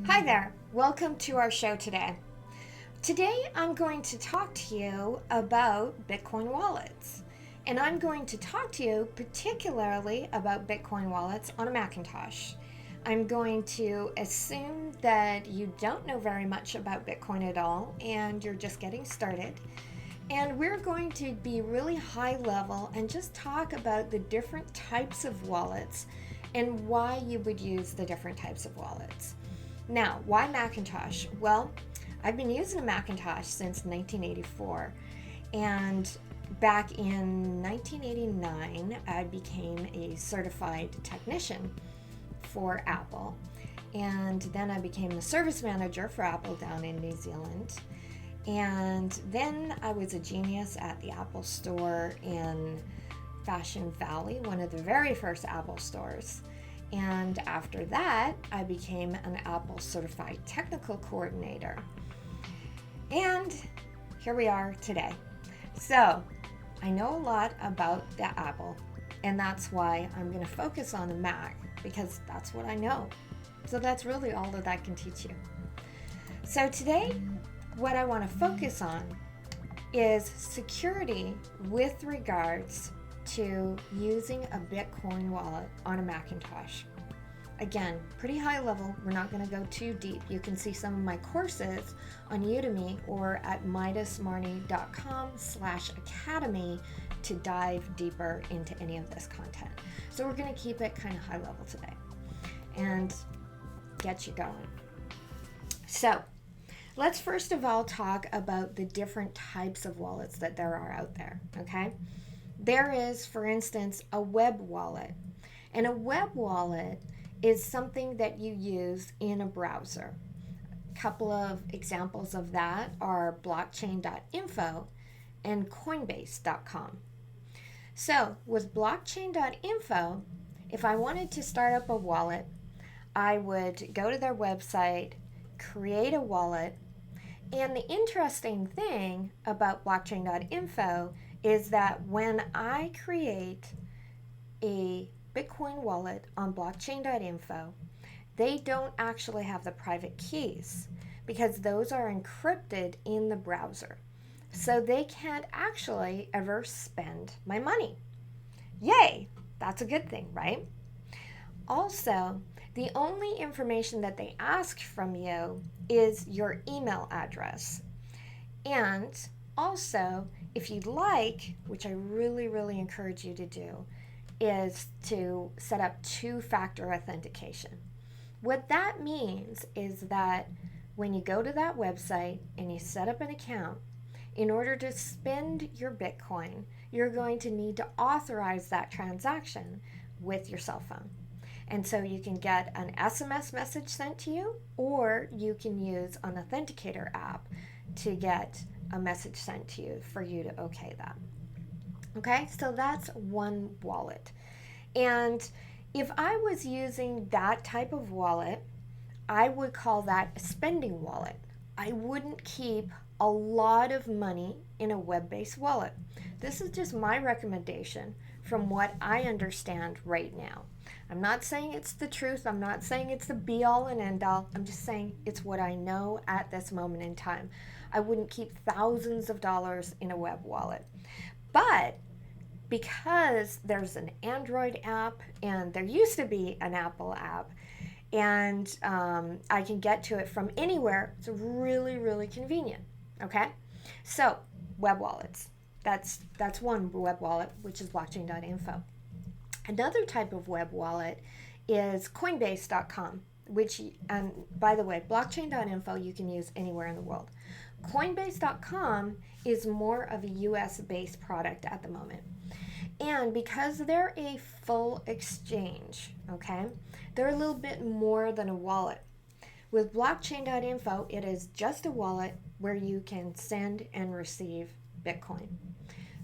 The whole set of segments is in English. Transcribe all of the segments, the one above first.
Hi there, welcome to our show today. Today I'm going to talk to you about Bitcoin wallets. And I'm going to talk to you particularly about Bitcoin wallets on a Macintosh. I'm going to assume that you don't know very much about Bitcoin at all and you're just getting started. And we're going to be really high level and just talk about the different types of wallets and why you would use the different types of wallets. Now, why Macintosh? Well, I've been using a Macintosh since 1984, and back in 1989, I became a certified technician for Apple, and then I became the service manager for Apple down in New Zealand. And then I was a genius at the Apple store in Fashion Valley, one of the very first Apple stores. And after that, I became an Apple Certified Technical Coordinator. And here we are today. So, I know a lot about the Apple, and that's why I'm going to focus on the Mac, because that's what I know. So that's really all that I can teach you. So today, what I want to focus on is security with regards to using a Bitcoin wallet on a Macintosh. Again, pretty high level. We're not going to go too deep. You can see some of my courses on Udemy or at midasmarty.com/academy to dive deeper into any of this content. So we're going to keep it kind of high level today and get you going. So let's first of all talk about the different types of wallets that there are out there, okay? There is, for instance, a web wallet. And a web wallet is something that you use in a browser. A couple of examples of that are blockchain.info and coinbase.com. So with blockchain.info, if I wanted to start up a wallet, I would go to their website, create a wallet, and the interesting thing about blockchain.info is that when I create a Bitcoin wallet on blockchain.info, they don't actually have the private keys because those are encrypted in the browser. So they can't actually ever spend my money. Yay! That's a good thing, right? Also, the only information that they ask from you is your email address. And also, if you'd like, which I really encourage you to do, is to set up two-factor authentication. What that means is that when you go to that website and you set up an account, in order to spend your Bitcoin, you're going to need to authorize that transaction with your cell phone. And so you can get an SMS message sent to you, or you can use an authenticator app to get a message sent to you for you to okay that. Okay, so that's one wallet. And if I was using that type of wallet, I would call that a spending wallet. I wouldn't keep a lot of money in a web-based wallet. This is just my recommendation from what I understand right now. I'm not saying it's the truth. I'm not saying it's the be-all and end-all. I'm just saying it's what I know at this moment in time. I wouldn't keep thousands of dollars in a web wallet. But because there's an Android app and there used to be an Apple app, and I can get to it from anywhere, it's really convenient. Okay, so web wallets. That's one web wallet, which is blockchain.info. Another type of web wallet is coinbase.com, which, and by the way, blockchain.info you can use anywhere in the world. Coinbase.com is more of a US-based product at the moment. And because they're a full exchange, okay, they're a little bit more than a wallet. With blockchain.info, it is just a wallet where you can send and receive Bitcoin.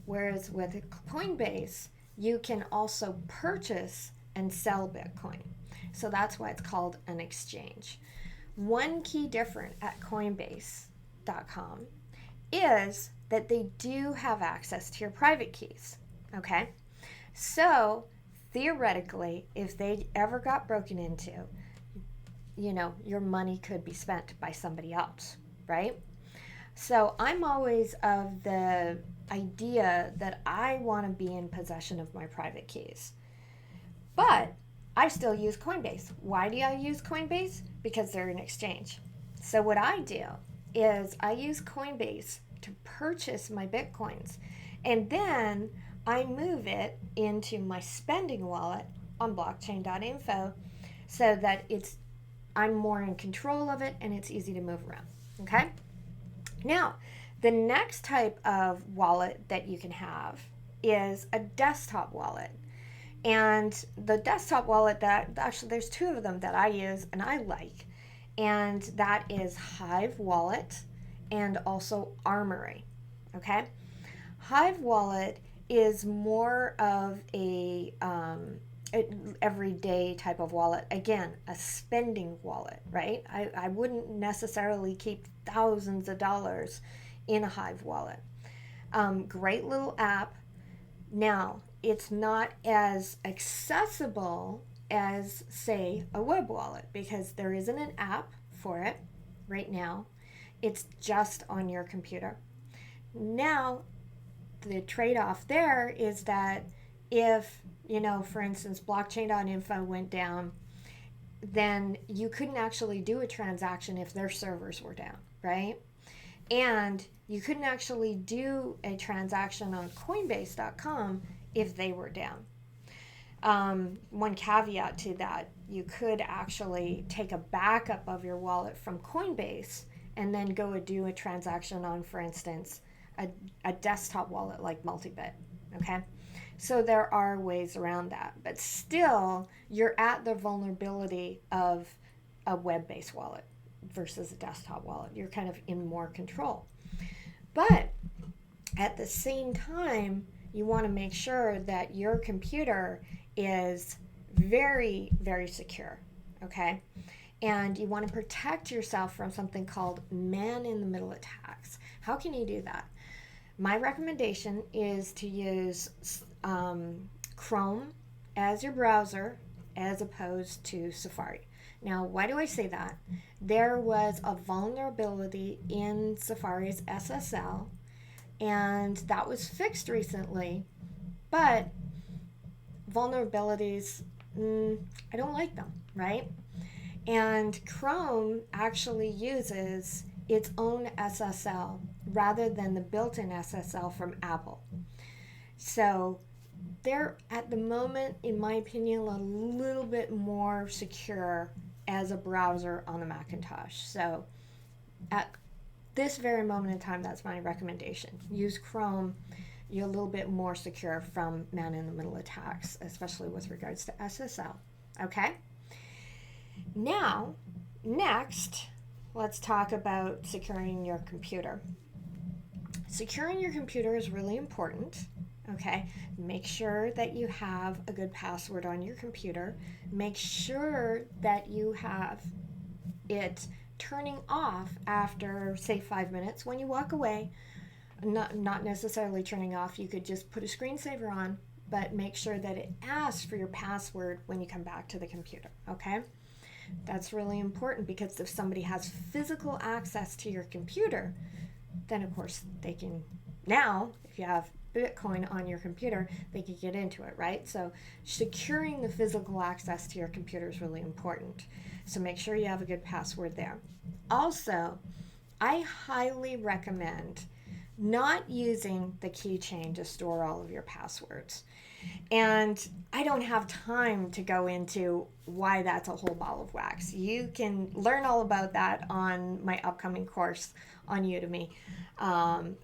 Whereas with Coinbase, you can also purchase and sell Bitcoin. So that's why it's called an exchange. One key difference at Coinbase.com is that they do have access to your private keys. Okay, so theoretically, if they ever got broken into, your money could be spent by somebody else, right? So I'm always of the idea that I want to be in possession of my private keys. But I still use Coinbase. Why do I use Coinbase? Because they're an exchange. So what I do is I use Coinbase to purchase my Bitcoins. And then I move it into my spending wallet on blockchain.info so that I'm more in control of it and it's easy to move around. Okay? Now, the next type of wallet that you can have is a desktop wallet. And the desktop wallet that actually there's two of them that I use and I like. And that is Hive Wallet and also Armory. Okay? Hive Wallet is more of a everyday type of wallet. Again, a spending wallet, right? I wouldn't necessarily keep thousands of dollars in a Hive Wallet. Great little app. Now, it's not as accessible as, say, a web wallet because there isn't an app for it right now. It's just on your computer. Now, the trade-off there is that if, for instance, blockchain.info went down, then you couldn't actually do a transaction if their servers were down, right? And you couldn't actually do a transaction on Coinbase.com if they were down. One caveat to that, you could actually take a backup of your wallet from Coinbase and then go and do a transaction on, for instance, a desktop wallet like Multibit, okay? So there are ways around that, but still you're at the vulnerability of a web-based wallet versus a desktop wallet. You're kind of in more control. But at the same time, you want to make sure that your computer is very, very secure, okay? And you want to protect yourself from something called man-in-the-middle attacks. How can you do that? My recommendation is to use Chrome as your browser as opposed to Safari. Now, why do I say that? There was a vulnerability in Safari's SSL, and that was fixed recently, but vulnerabilities, I don't like them, right? And Chrome actually uses its own SSL rather than the built-in SSL from Apple. So they're, at the moment, in my opinion, a little bit more secure as a browser on the Macintosh. So at this very moment in time, that's my recommendation. Use Chrome. You're a little bit more secure from man-in-the-middle attacks, especially with regards to SSL. Okay? Now, next, let's talk about securing your computer. Securing your computer is really important. Okay, make sure that you have a good password on your computer. Make sure that you have it turning off after, say, 5 minutes when you walk away. Not necessarily turning off. You could just put a screensaver on, but make sure that it asks for your password when you come back to the computer. Okay, that's really important because if somebody has physical access to your computer, then of course they can, now if you have Bitcoin on your computer, they can get into it, right? So securing the physical access to your computer is really important. So make sure you have a good password there. Also, I highly recommend not using the keychain to store all of your passwords. And I don't have time to go into why that's a whole ball of wax. You can learn all about that on my upcoming course on Udemy.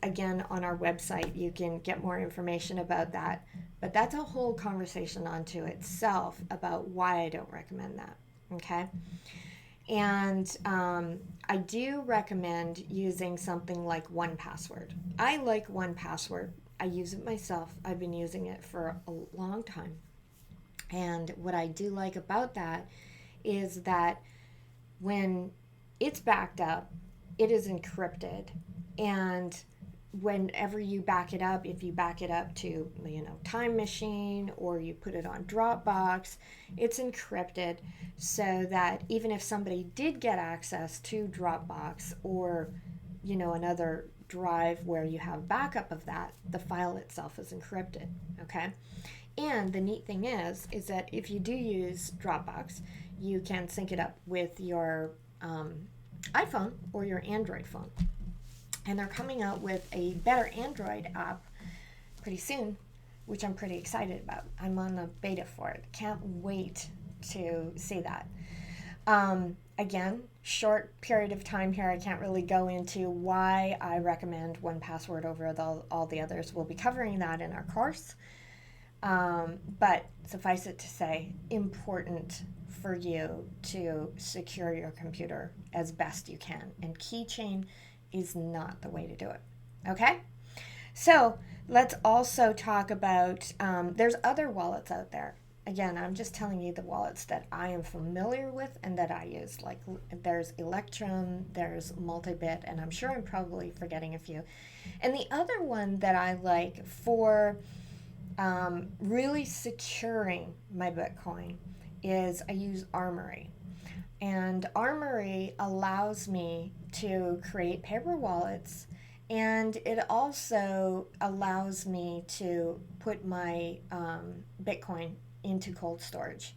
Again, on our website, you can get more information about that. But that's a whole conversation unto itself about why I don't recommend that. Okay? And I do recommend using something like 1Password. I like 1Password. I use it myself. I've been using it for a long time. And what I do like about that is that when it's backed up, it is encrypted. And whenever you back it up, if you back it up to, Time Machine, or you put it on Dropbox, it's encrypted so that even if somebody did get access to Dropbox or, another drive where you have backup of that, the file itself is encrypted. Okay. And the neat thing is that if you do use Dropbox, you can sync it up with your iPhone or your Android phone. And they're coming out with a better Android app pretty soon, which I'm pretty excited about. I'm on the beta for it. Can't wait to see that. Again, short period of time here. I can't really go into why I recommend 1Password over all the others. We'll be covering that in our course. But suffice it to say, important for you to secure your computer as best you can. And keychain is not the way to do it. Okay? So let's also talk about, there's other wallets out there. Again, I'm just telling you the wallets that I am familiar with and that I use. Like there's Electrum, there's Multibit, and I'm sure I'm probably forgetting a few. And the other one that I like for really securing my Bitcoin is I use Armory. And Armory allows me to create paper wallets, and it also allows me to put my Bitcoin into cold storage.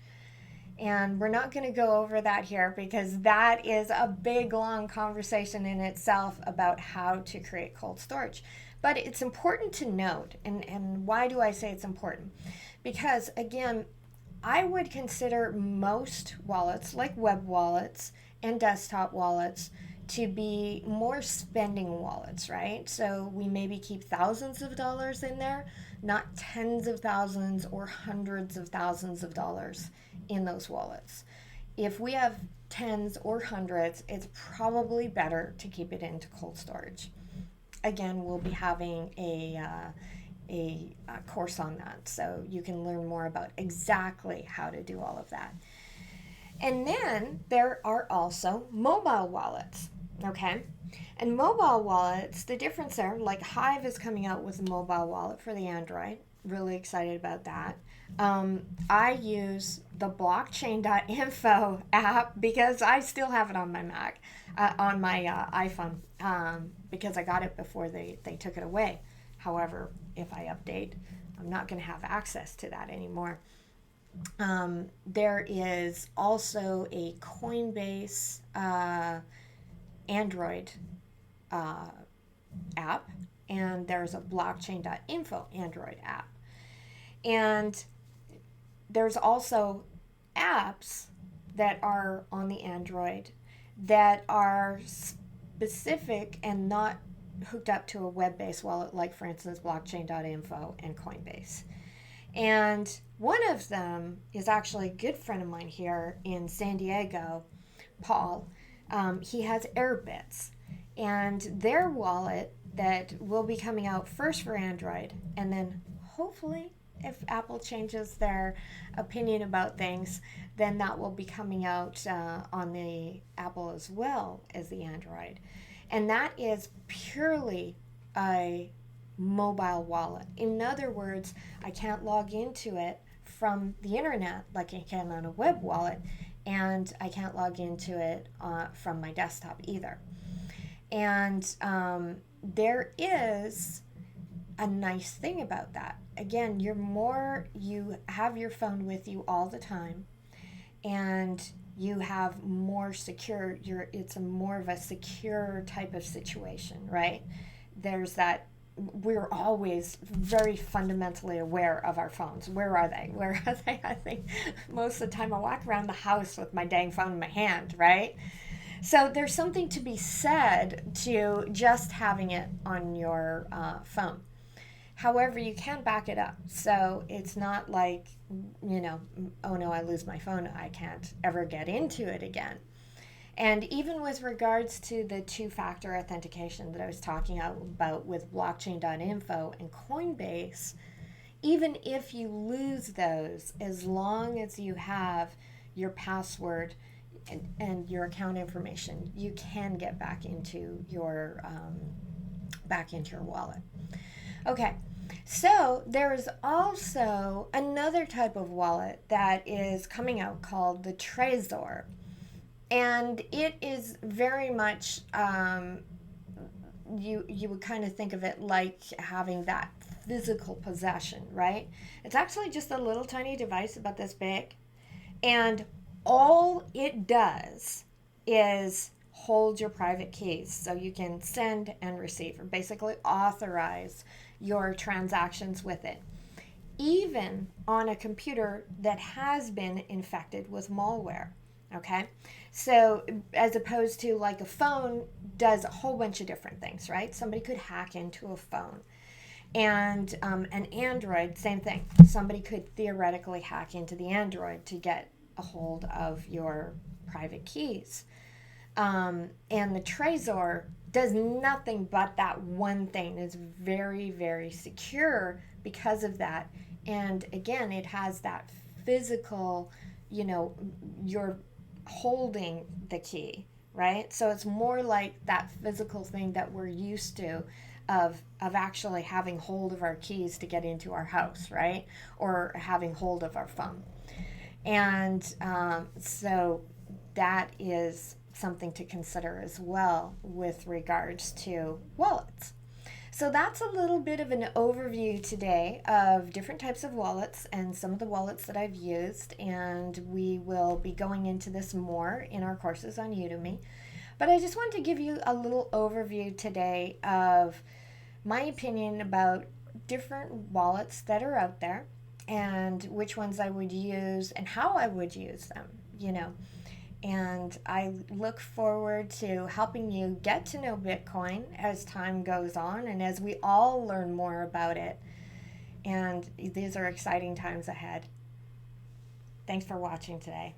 And we're not going to go over that here because that is a big, long conversation in itself about how to create cold storage. But it's important to note, and why do I say it's important? Because, again, I would consider most wallets, like web wallets and desktop wallets, to be more spending wallets, right? So we maybe keep thousands of dollars in there, not tens of thousands or hundreds of thousands of dollars in those wallets. If we have tens or hundreds, it's probably better to keep it into cold storage. Again, we'll be having a course on that, so you can learn more about exactly how to do all of that. And then there are also mobile wallets, okay? And mobile wallets, the difference there, like Hive is coming out with a mobile wallet for the Android. Really excited about that. I use the blockchain.info app because I still have it on my Mac, on my iPhone, because I got it before they took it away. However, if I update, I'm not going to have access to that anymore. There is also a Coinbase Android app, and there's a blockchain.info Android app. And there's also apps that are on the Android that are specific and not hooked up to a web-based wallet, like, for instance, blockchain.info and Coinbase. And one of them is actually a good friend of mine here in San Diego, Paul. He has Airbits, and their wallet that will be coming out first for Android, and then hopefully, if Apple changes their opinion about things, then that will be coming out on the Apple as well as the Android. And that is purely a mobile wallet. In other words, I can't log into it from the internet like I can on a web wallet, and I can't log into it from my desktop either. And there is a nice thing about that. Again, you have your phone with you all the time, and you have more secure, it's a more of a secure type of situation, right? There's that, we're always very fundamentally aware of our phones. Where are they? Where are they? I think most of the time I walk around the house with my dang phone in my hand, right? So there's something to be said to just having it on your phone. However, you can back it up. So it's not like, oh no, I lose my phone, I can't ever get into it again. And even with regards to the two-factor authentication that I was talking about with blockchain.info and Coinbase, even if you lose those, as long as you have your password and your account information, you can get back into your back into your wallet. Okay, so there is also another type of wallet that is coming out called the Trezor. And it is very much, you would kind of think of it like having that physical possession, right? It's actually just a little tiny device about this big. And all it does is hold your private keys so you can send and receive, or basically authorize your transactions with it, even on a computer that has been infected with malware. Okay, so as opposed to like a phone does a whole bunch of different things, right? Somebody could hack into a phone, and an Android, same thing. Somebody could theoretically hack into the Android to get a hold of your private keys. And the Trezor does nothing but that one thing. It's very, very secure because of that. And again, it has that physical, you're holding the key, right? So it's more like that physical thing that we're used to of actually having hold of our keys to get into our house, right? Or having hold of our phone. And so that is something to consider as well with regards to wallets. So that's a little bit of an overview today of different types of wallets and some of the wallets that I've used, and we will be going into this more in our courses on Udemy. But I just wanted to give you a little overview today of my opinion about different wallets that are out there and which ones I would use and how I would use them, And I look forward to helping you get to know Bitcoin as time goes on and as we all learn more about it. And these are exciting times ahead. Thanks for watching today.